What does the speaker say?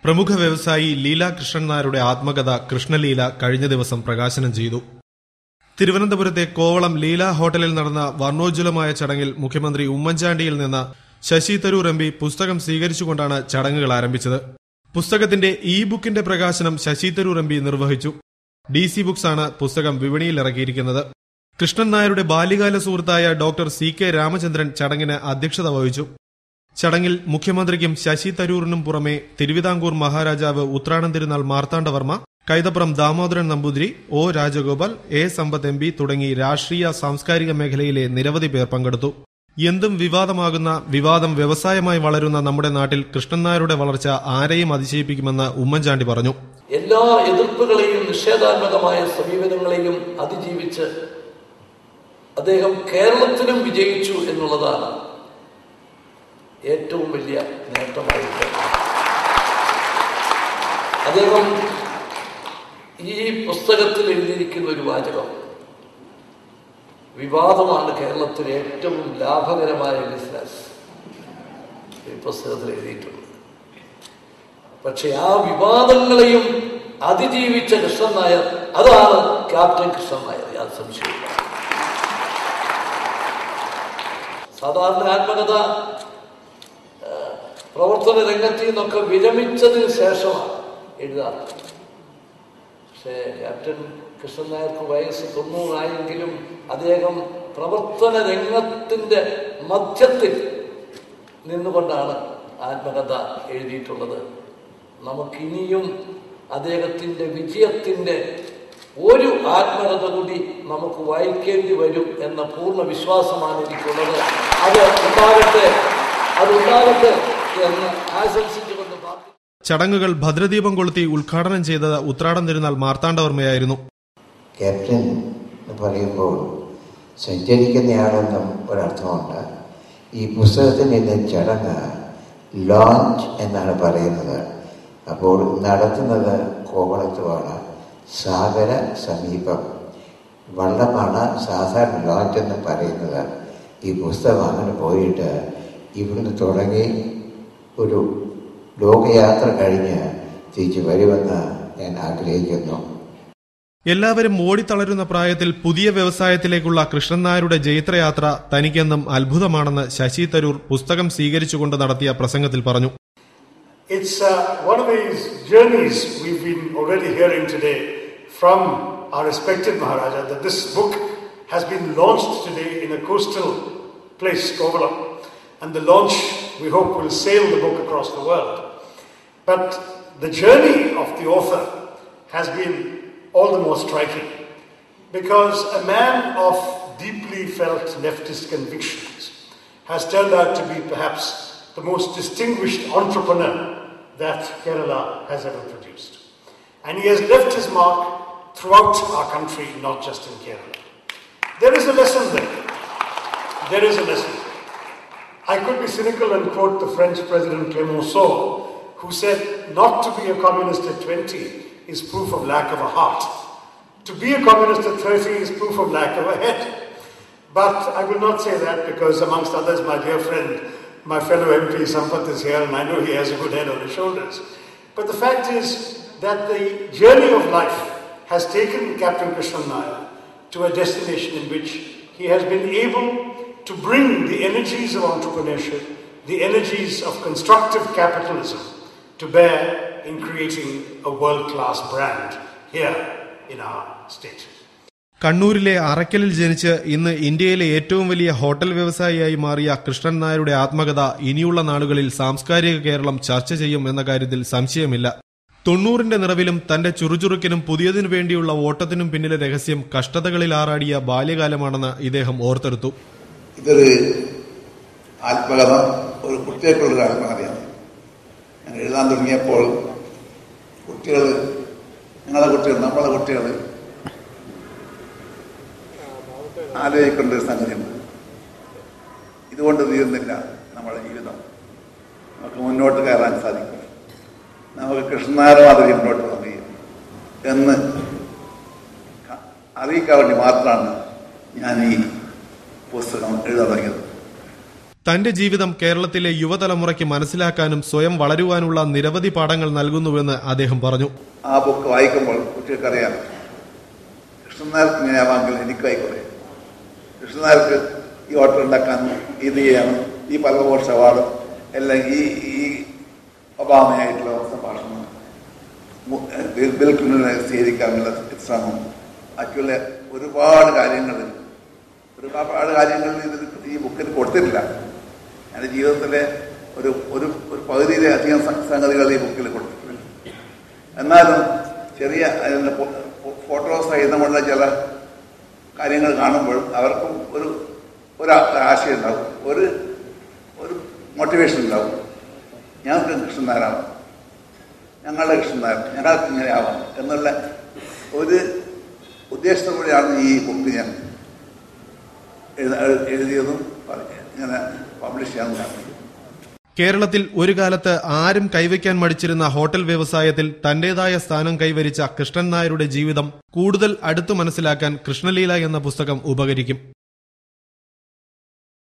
പ്രമുഖ വ്യവസായി ലീല കൃഷ്ണൻ നായരുടെ ആത്മകഥ കൃഷ്ണലീല കഴിഞ്ഞ ദിവസം പ്രകാശനം ചെയ്തു. തിരുവനന്തപുരത്തെ കോവളം ലീല ഹോട്ടലിൽ നടന്ന വർണ്ണോജ്വലമായ ചടങ്ങിൽ മുഖ്യമന്ത്രി ഉമ്മൻചാണ്ടിയിൽ നിന്ന് ശശി തരൂർ എം പി പുസ്തകം സ്വീകരിച്ചുകൊണ്ടാണ് ചടങ്ങുകൾ ആരംഭിച്ചത്. പുസ്തകത്തിന്റെ ബുക്കിന്റെ പ്രകാശനം ശശി തരൂർ എം പി നിർവഹിച്ചു. DC ബുക്സ് ആണ് പുസ്തകം വിപണിയിൽ ഇറക്കിയിരിക്കുന്നത്. കൃഷ്ണൻ നായരുടെ ബാല്യകാല സുഹൃത്തായ ഡോക്ടർ CK രാമചന്ദ്രൻ ചടങ്ങിന് അധ്യക്ഷത വഹിച്ചു. ചടങ്ങിൽ മുഖ്യമന്ത്രിക്കും ശശി തരൂരിനും പുറമെ തിരുവിതാംകൂർ മഹാരാജാവ് Uthradom Thirunal Marthanda Varma, Kaithapram Damodaran Namboothiri, O Rajagopal, A Sampath M P തുടങ്ങി രാഷ്ട്രീയ സാംസ്കാരിക മേഖലയിലെ നിരവധി പേർ പങ്കെടുത്തു. എന്തും വിവാദമാകുന്ന, വിവാദം വ്യവസായമായി വളരുന്ന നമ്മുടെ നാട്ടിൽ കൃഷ്ണൻ നായരുടെ വളർച്ച ആരെയും അതിശയിപ്പിക്കുമെന്ന് ഉമ്മൻചാണ്ടി പറഞ്ഞു. എല്ലാ എതിർപ്പുകളെയും നിഷേധാത്മകമായ സമീപനങ്ങളെയും അതിജീവിച്ച് അദ്ദേഹം കേരളത്തിലും വിജയിച്ചു എന്നുള്ളതാണ് ഏറ്റവും വലിയ നേട്ടമായിട്ട്. അദ്ദേഹം ഈ പുസ്തകത്തിൽ എഴുതിയിരിക്കുന്ന ഒരു വാചകം, വിവാദമാണ് കേരളത്തിലെ ഏറ്റവും ലാഭകരമായ ബിസിനസ്, ഈ പുസ്തകത്തിൽ എഴുതിയിട്ടുണ്ട്. പക്ഷെ ആ വിവാദങ്ങളെയും അതിജീവിച്ച കൃഷ്ണൻ നായർ, അതാണ് ക്യാപ്റ്റൻ കൃഷ്ണൻ നായർ, യാതൊരു സംശയമില്ല. സാധാരണ ആത്മകഥ പ്രവർത്തന രംഗത്തിൽ നിന്നൊക്കെ വിരമിച്ചതിന് ശേഷമാണ് എഴുതാറ്. പക്ഷേ ക്യാപ്റ്റൻ കൃഷ്ണൻ നായർക്ക് വയസ്സ് 90 അദ്ദേഹം പ്രവർത്തന രംഗത്തിന്റെ മധ്യത്തിൽ നിന്നുകൊണ്ടാണ് ആത്മകഥ എഴുതിയിട്ടുള്ളത്. നമുക്കിനിയും അദ്ദേഹത്തിന്റെ വിജയത്തിന്റെ ഒരു ആത്മകഥ കൂടി നമുക്ക് വായിക്കേണ്ടി വരും എന്ന പൂർണ്ണ വിശ്വാസമാണ് എനിക്കുള്ളത്. അതുണ്ടാകട്ടെ എന്ന് ആശംസിച്ചുകൊണ്ട് ചടങ്ങുകൾ ഭദ്രദീപം കൊളുത്തി ഉദ്ഘാടനം ചെയ്തത് ഉത്രാടം തിരുനാൾ മാർത്താണ്ഡവർമ്മയായിരുന്നു. ക്യാപ്റ്റൻ എന്ന് പറയുമ്പോൾ സഞ്ചരിക്കുന്നയാളെന്നും ഒരർത്ഥമുണ്ട്. ഈ പുസ്തകത്തിൻ്റെ ചടങ്ങ് ലോഞ്ച് എന്നാണ് പറയുന്നത്. അപ്പോൾ നടത്തുന്നത് കോവളത്തുമാണ്. സാഗര സമീപം വള്ളമാണ് സാധാരണ ലോഞ്ച് എന്ന് പറയുന്നത്. ഈ പുസ്തകം അങ്ങനെ പോയിട്ട് ഇവിടുന്ന് തുടങ്ങി ഒരു ലോകയാത്ര കഴിഞ്ഞ് തിരിച്ചു വരുമെന്ന് ഞാൻ ആഗ്രഹിക്കുന്നു. എല്ലാവരും ഓടിത്തളരുന്ന പ്രായത്തിൽ പുതിയ വ്യവസായത്തിലേക്കുള്ള കൃഷ്ണൻ നായരുടെ ജൈത്രയാത്ര തനിക്കെന്നും അത്ഭുതമാണെന്ന് ശശി തരൂർ പുസ്തകം സ്വീകരിച്ചുകൊണ്ട് നടത്തിയ പ്രസംഗത്തിൽ പറഞ്ഞു. It's one of these journeys we've been already hearing today from our respected Maharaja, that this book has been launched today in a coastal place, Kovalam, and the launch, we hope, will sail the book across the world. But the journey of the author has been all the more striking, because a man of deeply felt leftist convictions has turned out to be perhaps the most distinguished entrepreneur that Kerala has ever produced. And he has left his mark throughout our country, not just in Kerala. There is a lesson there. There is a lesson. I could be cynical and quote the French President Clemenceau, who said, not to be a communist at 20 is proof of lack of a heart. To be a communist at 30 is proof of lack of a head. But I will not say that, because amongst others, my dear friend, my fellow MP Sampath is here, and I know he has a good head on his shoulders. But the fact is that the journey of life has taken Captain Krishnan Nair to a destination in which he has been able to bring the energies of entrepreneurship, the energies of constructive capitalism to bear in creating a world-class brand here in our state. കണ്ണൂരിലെ അറക്കലിൽ ജനിച്ച് ഇന്ന് ഇന്ത്യയിലെ ഏറ്റവും വലിയ hotel വ്യവസായിയായി മാറിയ കൃഷ്ണൻ നായരുടെ ആത്മകഥ ഇനിയുള്ള നാളുകളിൽ സാംസ്കാരിക കേരളം ചർച്ച ചെയ്യും എന്ന കാര്യത്തിൽ സംശയമില്ല. 90ന്റെ നിറവിലും തന്റെ ചുറുചുറുക്കിനും പുതിയതിനു വേണ്ടിയുള്ള ഓട്ടത്തിനും പിന്നിലെ രഹസ്യം കഷ്ടതകളിൽ ആറാടിയ ബാല്യകാലമാണെന്ന് ഇദ്ദേഹം ഓർത്തെടുത്തു. ഇതൊരു ആത്മകഥ, ഒരു കുട്ടികൾക്കുള്ളൊരു ആത്മകഥയാണ്. ഞാൻ എഴുതാൻ തുടങ്ങിയപ്പോൾ നമ്മളെ കുട്ടികൾ ആലോചിക്കേണ്ട ഒരു സംഗതിയുണ്ട്. ഇതുകൊണ്ട് തീരുന്നില്ല നമ്മുടെ ജീവിതം. നമുക്ക് മുന്നോട്ട് കയറാൻ സാധിക്കും, നമുക്ക് കൃഷ്ണനായർ മാതിരി മുന്നോട്ട് പോകാൻ കഴിയും എന്ന് അറിയിക്കാൻ വേണ്ടി മാത്രമാണ് ഞാൻ ഈ പുസ്തകം എഴുതാൻ തുടങ്ങിയത്. തന്റെ ജീവിതം കേരളത്തിലെ യുവതലമുറയ്ക്ക് മനസ്സിലാക്കാനും സ്വയം വളരുവാനുള്ള നിരവധി പാഠങ്ങൾ നൽകുന്നുവെന്ന് അദ്ദേഹം പറഞ്ഞു. ആ ബുക്ക് വായിക്കുമ്പോൾ കുട്ടികൾക്കറിയാം കൃഷ്ണനായർക്ക് ഇങ്ങനെയാവാമെങ്കിൽ എനിക്കായിക്കോട്ടെ, കൃഷ്ണനായർക്ക് ഈ ഹോട്ടൽ ഉണ്ടാക്കാനും ഇത് ചെയ്യാനും ഈ പരമോർഷ അവാർഡും എല്ലാം ഈ ഒബാമയായിട്ടുള്ള സംഭാഷണം ബിൽ ക്ലിന്റനെ സ്വീകരിക്കാനുള്ള ശ്രമം ബാക്കിയുള്ള ഒരുപാട് കാര്യങ്ങൾ ഈ ബുക്കിൽ കൊടുത്തിട്ടില്ല. എൻ്റെ ജീവിതത്തിലെ ഒരു ഒരു പകുതിയിലധികം സംഗതികൾ ഈ ബുക്കിൽ കൊടുത്തിട്ടില്ല. എന്നാലും ചെറിയ ഫോട്ടോസ് സഹിതമുള്ള ചില കാര്യങ്ങൾ കാണുമ്പോൾ അവർക്കും ഒരു ആശയം ഉണ്ടാവും, ഒരു മോട്ടിവേഷൻ ഉണ്ടാവും. ഞങ്ങൾക്ക് കൃഷ്ണനായരാണ്, ഞങ്ങളുടെ കൃഷ്ണനായർ, ഞങ്ങൾക്ക് ഇങ്ങനെ ആവാം എന്നുള്ള ഒരു ഉദ്ദേശത്തോടെയാണ് ഈ ബുക്ക് ഞാൻ എഴുതിയതും ഇങ്ങനെ പബ്ലിഷ് ചെയ്യാൻ തുടങ്ങി. കേരളത്തിൽ ഒരു കാലത്ത് ആരും കൈവയ്ക്കാൻ മടിച്ചിരുന്ന ഹോട്ടൽ വ്യവസായത്തിൽ തന്റേതായ സ്ഥാനം കൈവരിച്ച കൃഷ്ണൻ നായരുടെ ജീവിതം കൂടുതൽ അടുത്തു മനസ്സിലാക്കാൻ കൃഷ്ണലീല എന്ന പുസ്തകം ഉപകരിക്കും.